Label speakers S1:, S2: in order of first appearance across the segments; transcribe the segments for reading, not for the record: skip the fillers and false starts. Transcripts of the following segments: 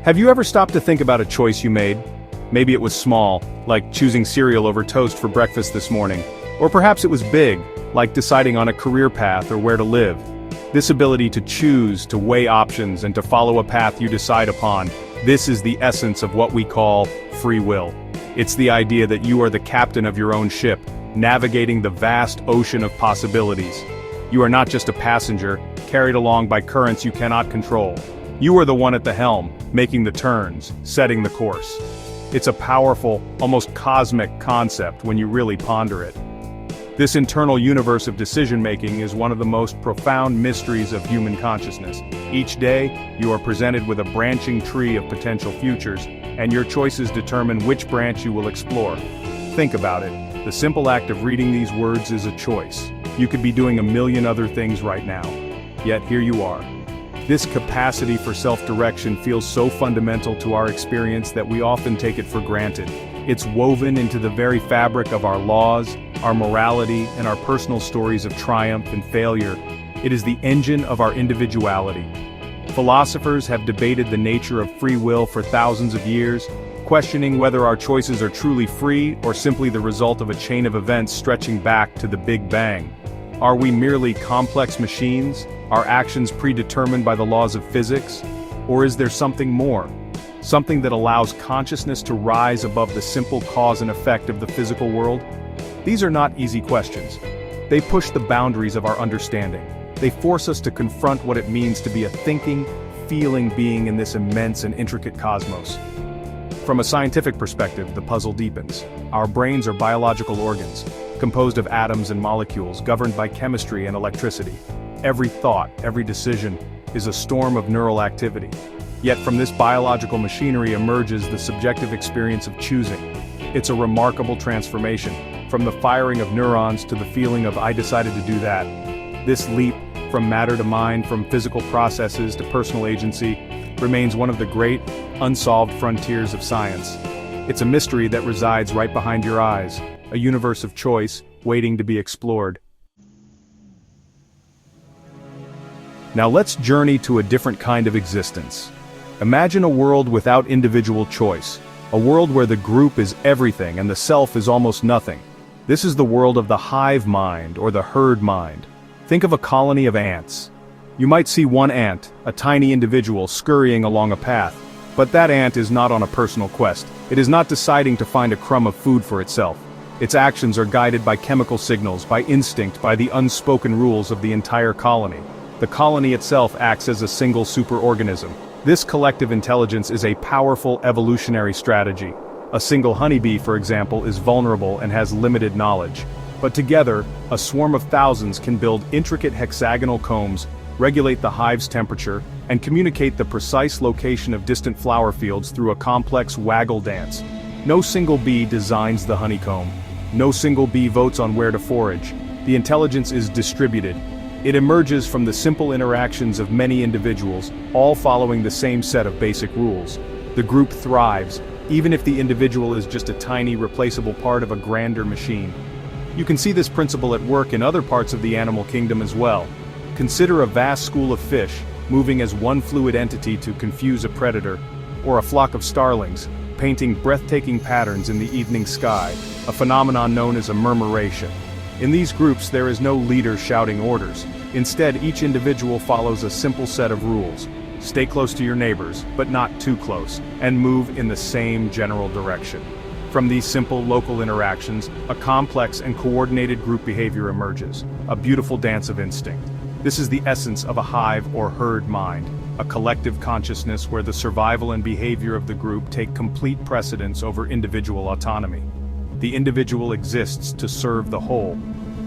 S1: Have you ever stopped to think about a choice you made? Maybe it was small, like choosing cereal over toast for breakfast this morning. Or perhaps it was big, like deciding on a career path or where to live. This ability to choose, to weigh options, and to follow a path you decide upon, this is the essence of what we call free will. It's the idea that you are the captain of your own ship, navigating the vast ocean of possibilities. You are not just a passenger, carried along by currents you cannot control. You are the one at the helm, making the turns, setting the course. It's a powerful, almost cosmic concept when you really ponder it. This internal universe of decision-making is one of the most profound mysteries of human consciousness. Each day, you are presented with a branching tree of potential futures, and your choices determine which branch you will explore. Think about it. The simple act of reading these words is a choice. You could be doing a million other things right now. Yet here you are. This capacity for self-direction feels so fundamental to our experience that we often take it for granted. It's woven into the very fabric of our laws, our morality, and our personal stories of triumph and failure. It is the engine of our individuality. Philosophers have debated the nature of free will for thousands of years, questioning whether our choices are truly free or simply the result of a chain of events stretching back to the Big Bang. Are we merely complex machines, our actions predetermined by the laws of physics? Or is there something more? Something that allows consciousness to rise above the simple cause and effect of the physical world? These are not easy questions. They push the boundaries of our understanding. They force us to confront what it means to be a thinking, feeling being in this immense and intricate cosmos. From a scientific perspective, the puzzle deepens. Our brains are biological organs, composed of atoms and molecules governed by chemistry and electricity. Every thought, every decision, is a storm of neural activity. Yet from this biological machinery emerges the subjective experience of choosing. It's a remarkable transformation, from the firing of neurons to the feeling of "I decided to do that." This leap, from matter to mind, from physical processes to personal agency, remains one of the great, unsolved frontiers of science. It's a mystery that resides right behind your eyes, a universe of choice, waiting to be explored. Now let's journey to a different kind of existence. Imagine a world without individual choice, a world where the group is everything and the self is almost nothing. This is the world of the hive mind or the herd mind. Think of a colony of ants. You might see one ant, a tiny individual scurrying along a path, but that ant is not on a personal quest. It is not deciding to find a crumb of food for itself. Its actions are guided by chemical signals, by instinct, by the unspoken rules of the entire colony. The colony itself acts as a single superorganism. This collective intelligence is a powerful evolutionary strategy. A single honeybee, for example, is vulnerable and has limited knowledge. But together, a swarm of thousands can build intricate hexagonal combs, regulate the hive's temperature, and communicate the precise location of distant flower fields through a complex waggle dance. No single bee designs the honeycomb. No single bee votes on where to forage. The intelligence is distributed. It emerges from the simple interactions of many individuals, all following the same set of basic rules. The group thrives, even if the individual is just a tiny replaceable part of a grander machine. You can see this principle at work in other parts of the animal kingdom as well. Consider a vast school of fish, moving as one fluid entity to confuse a predator, or a flock of starlings, painting breathtaking patterns in the evening sky, a phenomenon known as a murmuration. In these groups there is no leader shouting orders. Instead, each individual follows a simple set of rules. Stay close to your neighbors, but not too close, and move in the same general direction. From these simple local interactions, a complex and coordinated group behavior emerges, a beautiful dance of instinct. This is the essence of a hive or herd mind, a collective consciousness where the survival and behavior of the group take complete precedence over individual autonomy. The individual exists to serve the whole.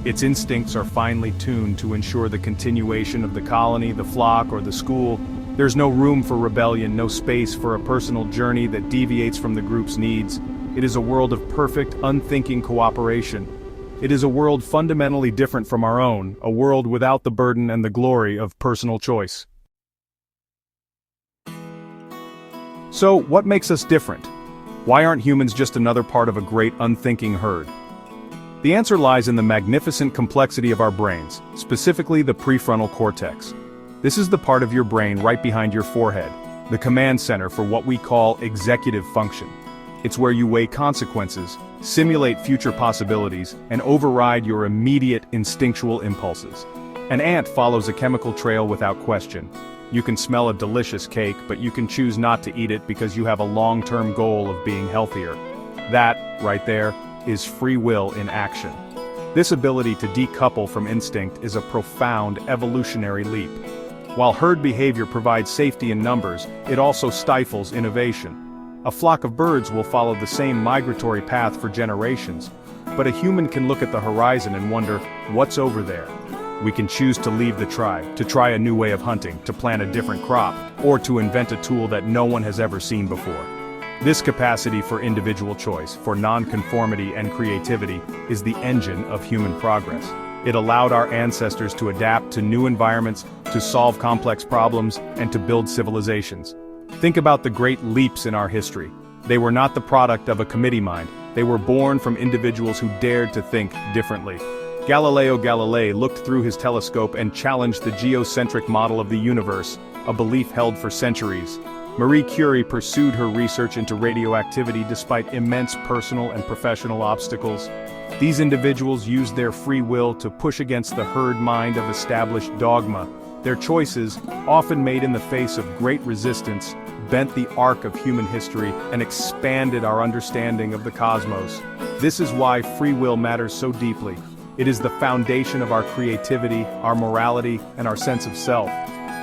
S1: Its instincts are finely tuned to ensure the continuation of the colony, the flock, or the school. There's no room for rebellion, no space for a personal journey that deviates from the group's needs. It is a world of perfect, unthinking cooperation. It is a world fundamentally different from our own, a world without the burden and the glory of personal choice. So, what makes us different? Why aren't humans just another part of a great unthinking herd? The answer lies in the magnificent complexity of our brains, specifically the prefrontal cortex. This is the part of your brain right behind your forehead. the command center for what we call executive function. It's where you weigh consequences, simulate future possibilities, and override your immediate instinctual impulses. An ant follows a chemical trail without question. You can smell a delicious cake, but you can choose not to eat it because you have a long-term goal of being healthier. That, right there, is free will in action. This ability to decouple from instinct is a profound evolutionary leap. While herd behavior provides safety in numbers, it also stifles innovation. A flock of birds will follow the same migratory path for generations, but a human can look at the horizon and wonder, what's over there? We can choose to leave the tribe, to try a new way of hunting, to plant a different crop, or to invent a tool that no one has ever seen before. This capacity for individual choice, for non-conformity and creativity, is the engine of human progress. It allowed our ancestors to adapt to new environments, to solve complex problems, and to build civilizations. Think about the great leaps in our history. They were not the product of a committee mind. They were born from individuals who dared to think differently. Galileo Galilei looked through his telescope and challenged the geocentric model of the universe, a belief held for centuries. Marie Curie pursued her research into radioactivity despite immense personal and professional obstacles. These individuals used their free will to push against the herd mind of established dogma. Their choices, often made in the face of great resistance, bent the arc of human history and expanded our understanding of the cosmos. This is why free will matters so deeply. It is the foundation of our creativity, our morality, and our sense of self.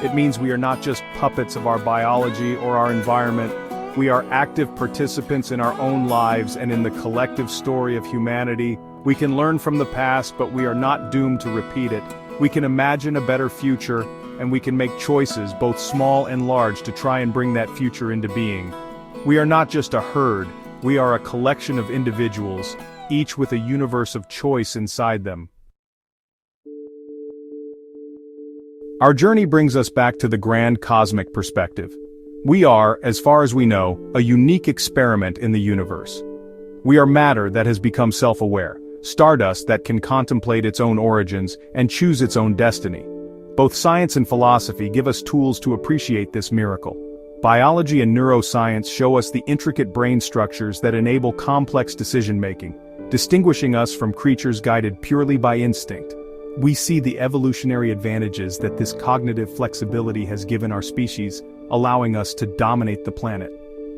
S1: It means we are not just puppets of our biology or our environment. We are active participants in our own lives and in the collective story of humanity. We can learn from the past, but we are not doomed to repeat it. We can imagine a better future, and we can make choices, both small and large, to try and bring that future into being. We are not just a herd, we are a collection of individuals, each with a universe of choice inside them. Our journey brings us back to the grand cosmic perspective. We are, as far as we know, a unique experiment in the universe. We are matter that has become self-aware, stardust that can contemplate its own origins and choose its own destiny. Both science and philosophy give us tools to appreciate this miracle. Biology and neuroscience show us the intricate brain structures that enable complex decision-making, distinguishing us from creatures guided purely by instinct. We see the evolutionary advantages that this cognitive flexibility has given our species, allowing us to dominate the planet.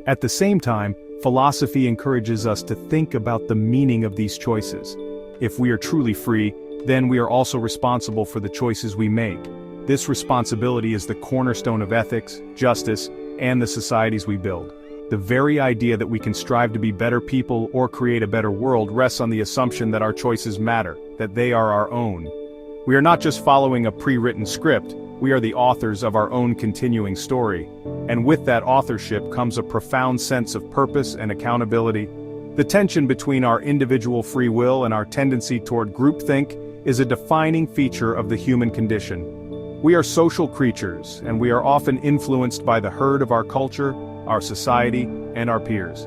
S1: At the same time, philosophy encourages us to think about the meaning of these choices. If we are truly free, then we are also responsible for the choices we make. This responsibility is the cornerstone of ethics, justice, and the societies we build. The very idea that we can strive to be better people or create a better world rests on the assumption that our choices matter, that they are our own. We are not just following a pre-written script, we are the authors of our own continuing story. And with that authorship comes a profound sense of purpose and accountability. The tension between our individual free will and our tendency toward groupthink is a defining feature of the human condition. We are social creatures, and we are often influenced by the herd of our culture, our society, and our peers.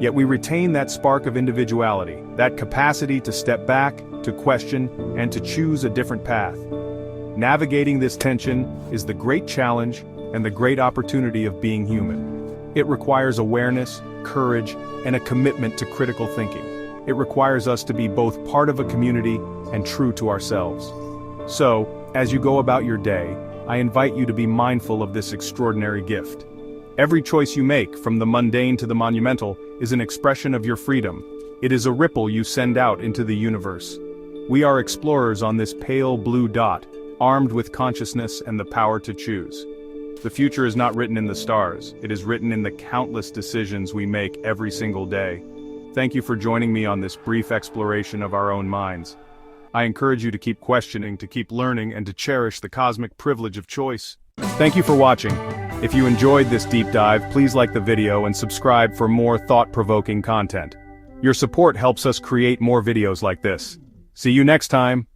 S1: Yet we retain that spark of individuality, that capacity to step back, to question, and to choose a different path. Navigating this tension is the great challenge and the great opportunity of being human. It requires awareness, courage, and a commitment to critical thinking. It requires us to be both part of a community and true to ourselves. So, as you go about your day, I invite you to be mindful of this extraordinary gift. Every choice you make, from the mundane to the monumental, is an expression of your freedom. It is a ripple you send out into the universe. We are explorers on this pale blue dot, armed with consciousness and the power to choose. The future is not written in the stars, it is written in the countless decisions we make every single day. Thank you for joining me on this brief exploration of our own minds. I encourage you to keep questioning, to keep learning, and to cherish the cosmic privilege of choice. Thank you for watching. If you enjoyed this deep dive, please like the video and subscribe for more thought-provoking content. Your support helps us create more videos like this. See you next time.